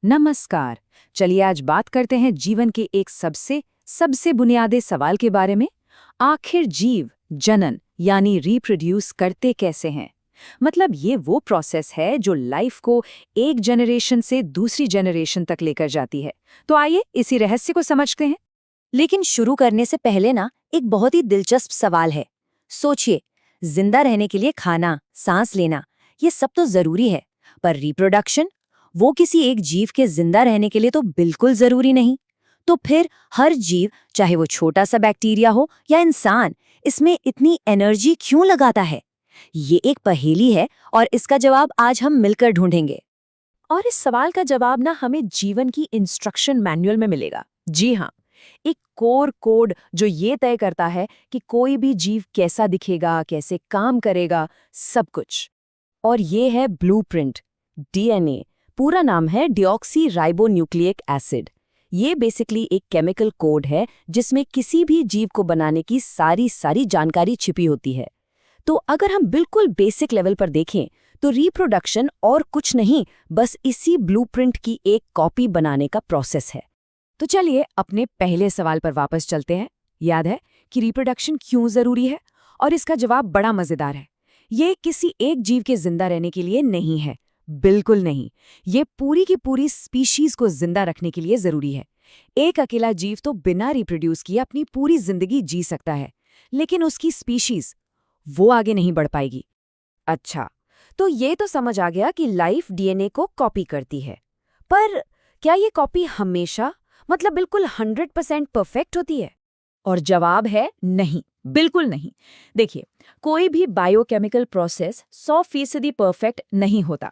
नमस्कार। चलिए आज बात करते हैं जीवन के एक सबसे सबसे बुनियादी सवाल के बारे में। आखिर जीव जनन यानी रिप्रोड्यूस करते कैसे हैं? मतलब ये वो प्रोसेस है जो लाइफ को एक जनरेशन से दूसरी जनरेशन तक लेकर जाती है। तो आइए इसी रहस्य को समझते हैं। लेकिन शुरू करने से पहले ना एक बहुत ही दिलचस्प सवाल है। सोचिए, जिंदा रहने के लिए खाना, सांस लेना, ये सब तो जरूरी है, पर रिप्रोडक्शन, वो किसी एक जीव के जिंदा रहने के लिए तो बिल्कुल जरूरी नहीं। तो फिर हर जीव, चाहे वो छोटा सा बैक्टीरिया हो या इंसान, इसमें इतनी एनर्जी क्यों लगाता है? ये एक पहेली है और इसका जवाब आज हम मिलकर ढूंढेंगे। और इस सवाल का जवाब ना हमें जीवन की इंस्ट्रक्शन मैनुअल में मिलेगा। जी हाँ, एक कोर कोड जो ये तय करता है कि कोई भी जीव कैसा दिखेगा, कैसे काम करेगा, सब कुछ। और ये है ब्लूप्रिंट, डीएनए। पूरा नाम है डिऑक्सी राइबोन्यूक्लिक एसिड। ये बेसिकली एक केमिकल कोड है जिसमें किसी भी जीव को बनाने की सारी जानकारी छिपी होती है। तो अगर हम बिल्कुल बेसिक लेवल पर देखें तो रिप्रोडक्शन और कुछ नहीं, बस इसी ब्लूप्रिंट की एक कॉपी बनाने का प्रोसेस है। तो चलिए अपने पहले सवाल पर वापस चलते हैं। याद है कि रिप्रोडक्शन क्यों जरूरी है? और इसका जवाब बड़ा मजेदार है। ये किसी एक जीव के जिंदा रहने के लिए नहीं है, बिल्कुल नहीं। ये पूरी की पूरी स्पीशीज को जिंदा रखने के लिए जरूरी है। एक अकेला जीव तो बिना रिप्रोड्यूस किए अपनी पूरी जिंदगी जी सकता है, लेकिन उसकी स्पीशीज वो आगे नहीं बढ़ पाएगी। अच्छा, तो ये तो समझ आ गया कि लाइफ डीएनए को कॉपी करती है, पर क्या ये कॉपी हमेशा, मतलब बिल्कुल 100% परफेक्ट होती है? और जवाब है नहीं, बिल्कुल नहीं। देखिए, कोई भी बायोकेमिकल प्रोसेस 100% परफेक्ट नहीं होता।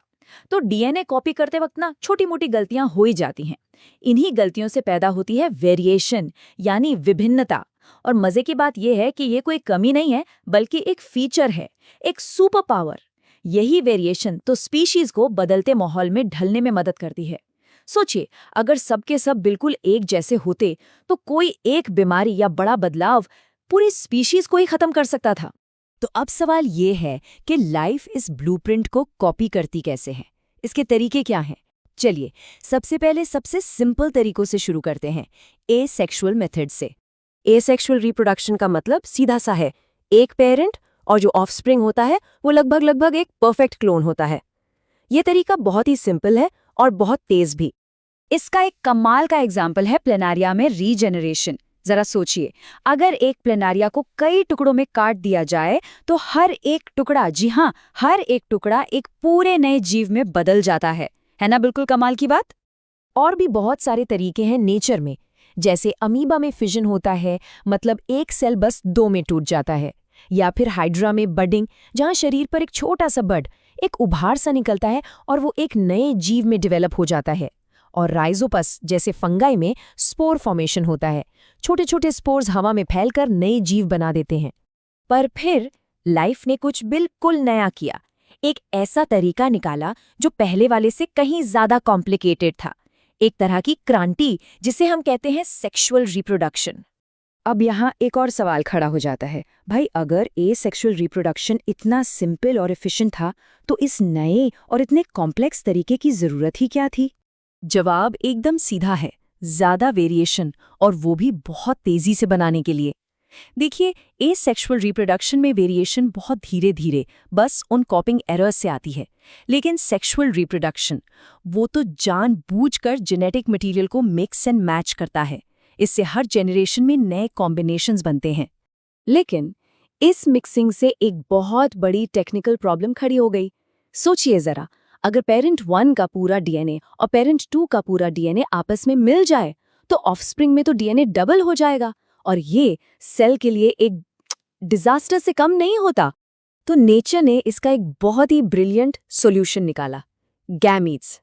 तो डीएनए कॉपी करते वक्त ना छोटी मोटी गलतियां हो ही जाती हैं। इन्हीं गलतियों से पैदा होती है वेरिएशन, यानी विभिन्नता। और मजे की बात यह है कि ये कोई कमी नहीं है, बल्कि एक फीचर है, एक सुपर पावर। यही वेरिएशन तो स्पीशीज को बदलते माहौल में ढलने में मदद करती है। सोचिए, अगर सबके सब बिल्कुल एक जैसे होते तो कोई एक बीमारी या बड़ा बदलाव पूरी स्पीशीज को ही खत्म कर सकता था। तो अब सवाल ये है कि लाइफ इस ब्लूप्रिंट को कॉपी करती कैसे है? इसके तरीके क्या हैं? चलिए, सबसे पहले सबसे सिंपल तरीकों से शुरू करते हैं, एसेक्सुअल मेथड से। एसेक्सुअल रिप्रोडक्शन का मतलब सीधा सा है, एक पेरेंट और जो ऑफस्प्रिंग होता है वो लगभग एक परफेक्ट क्लोन होता है। ये तरीका बहुत ही सिंपल है और बहुत तेज भी। इसका एक कमाल का एग्जाम्पल है प्लेनारिया में रीजेनरेशन। जरा सोचिए, अगर एक प्लेनारिया को कई टुकड़ों में काट दिया जाए तो हर एक टुकड़ा, जी हाँ, हर एक टुकड़ा एक पूरे नए जीव में बदल जाता है ना? बिल्कुल कमाल की बात। और भी बहुत सारे तरीके हैं नेचर में, जैसे अमीबा में फिजन होता है, मतलब एक सेल बस 2 में टूट जाता है। या फिर हाइड्रा में बडिंग, जहां शरीर पर एक छोटा सा बड, एक उभार सा निकलता है और वो एक नए जीव में डेवलप हो जाता है। और राइजोपस जैसे फंगाई में स्पोर फॉर्मेशन होता है, छोटे छोटे स्पोर्स हवा में फैलकर नए जीव बना देते हैं। पर फिर लाइफ ने कुछ बिल्कुल नया किया, एक ऐसा तरीका निकाला जो पहले वाले से कहीं ज्यादा कॉम्प्लिकेटेड था, एक तरह की क्रांति जिसे हम कहते हैं सेक्सुअल रिप्रोडक्शन। अब यहाँ एक और सवाल खड़ा हो जाता है, भाई अगर एसेक्सुअल रिप्रोडक्शन इतना सिंपल और एफिशिएंट था तो इस नए और इतने कॉम्प्लेक्स तरीके की जरूरत ही क्या थी? जवाब एकदम सीधा है, ज्यादा वेरिएशन, और वो भी बहुत तेजी से बनाने के लिए। देखिए, एसेक्सुअल रिप्रोडक्शन में वेरिएशन बहुत धीरे धीरे, बस उन कॉपिंग एरर्स से आती है। लेकिन सेक्सुअल रिप्रोडक्शन, वो तो जानबूझकर जेनेटिक मटेरियल को मिक्स एंड मैच करता है। इससे हर जनरेशन में नए कॉम्बिनेशंस बनते हैं। लेकिन इस मिक्सिंग से एक बहुत बड़ी टेक्निकल प्रॉब्लम खड़ी हो गई। सोचिए जरा, अगर पेरेंट 1 का पूरा डीएनए और पेरेंट 2 का पूरा डीएनए आपस में मिल जाए तो ऑफस्प्रिंग में तो डीएनए डबल हो जाएगा, और ये सेल के लिए एक डिजास्टर से कम नहीं होता। तो नेचर ने इसका एक बहुत ही ब्रिलियंट सॉल्यूशन निकाला, गैमीट्स।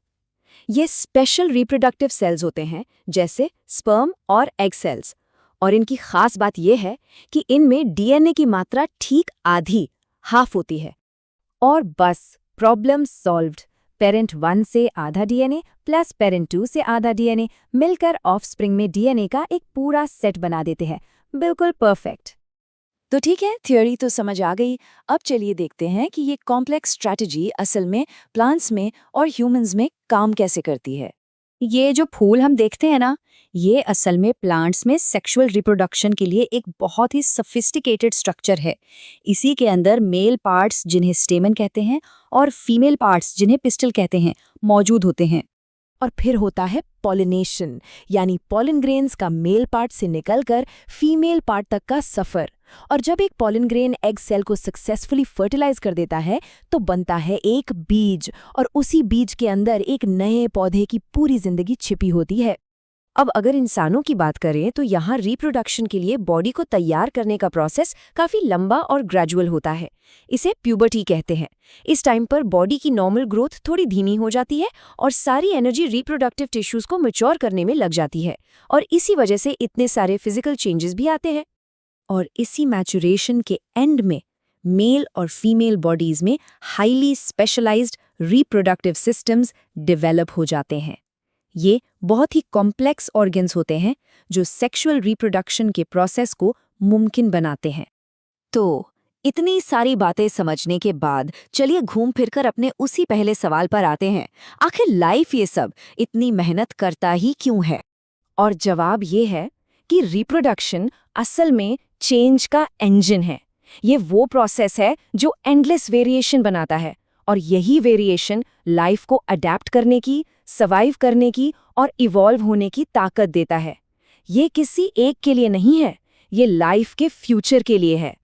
ये स्पेशल रिप्रोडक्टिव सेल्स होते हैं, जैसे स्पर्म और एग सेल्स, और इनकी खास बात यह है कि इनमें डीएनए की मात्रा ठीक आधी, हाफ होती है। और बस प्रॉब्लम सॉल्व्ड। पेरेंट 1 से आधा डीएनए प्लस पेरेंट 2 से आधा डीएनए मिलकर ऑफस्प्रिंग में डीएनए का एक पूरा सेट बना देते हैं, बिल्कुल परफेक्ट। तो ठीक है, थ्योरी तो समझ आ गई। अब चलिए देखते हैं कि ये कॉम्प्लेक्स स्ट्रैटेजी असल में प्लांट्स में और ह्यूमंस में काम कैसे करती है। ये जो फूल हम देखते हैं ना, ये असल में प्लांट्स में सेक्सुअल रिप्रोडक्शन के लिए एक बहुत ही सफिस्टिकेटेड स्ट्रक्चर है। इसी के अंदर मेल पार्ट्स, जिन्हें स्टेमन कहते हैं, और फीमेल पार्ट्स, जिन्हें पिस्टल कहते हैं, मौजूद होते हैं। और फिर होता है पॉलिनेशन, यानी पॉलन ग्रेन्स का मेल पार्ट से निकलकर फीमेल पार्ट तक का सफर। और जब एक पॉलन ग्रेन एग सेल को सक्सेसफुली फर्टिलाइज कर देता है तो बनता है एक बीज, और उसी बीज के अंदर एक नए पौधे की पूरी जिंदगी छिपी होती है। अब अगर इंसानों की बात करें तो यहाँ रिप्रोडक्शन के लिए बॉडी को तैयार करने का प्रोसेस काफी लंबा और ग्रेजुअल होता है। इसे प्यूबर्टी कहते हैं। इस टाइम पर बॉडी की नॉर्मल ग्रोथ थोड़ी धीमी हो जाती है और सारी एनर्जी रिप्रोडक्टिव टिश्यूज को मैच्योर करने में लग जाती है, और इसी वजह से इतने सारे फिजिकल चेंजेस भी आते हैं। और इसी मैचुरेशन के एंड में मेल और फीमेल बॉडीज में highly specialised reproductive systems develop हो जाते हैं। ये बहुत ही कॉम्प्लेक्स ऑर्गन्स होते हैं जो सेक्सुअल रिप्रोडक्शन के प्रोसेस को मुमकिन बनाते हैं। तो इतनी सारी बातें समझने के बाद चलिए घूम फिरकर अपने उसी पहले सवाल पर आते हैं, आखिर लाइफ ये सब इतनी मेहनत करता ही क्यों है? और जवाब ये है कि रिप्रोडक्शन असल में चेंज का इंजन है। ये वो प्रोसेस है जो एंडलेस वेरिएशन बनाता है, और यही वेरिएशन लाइफ को अडेप्ट करने की, सर्वाइव करने की और इवॉल्व होने की ताकत देता है। ये किसी एक के लिए नहीं है, ये लाइफ के फ्यूचर के लिए है।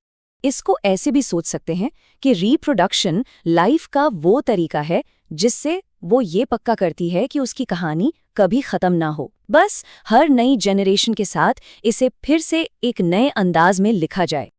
इसको ऐसे भी सोच सकते हैं कि रिप्रोडक्शन लाइफ का वो तरीका है जिससे वो ये पक्का करती है कि उसकी कहानी कभी खत्म ना हो। बस हर नई जनरेशन के साथ इसे फिर से एक नए अंदाज में लिखा जाए।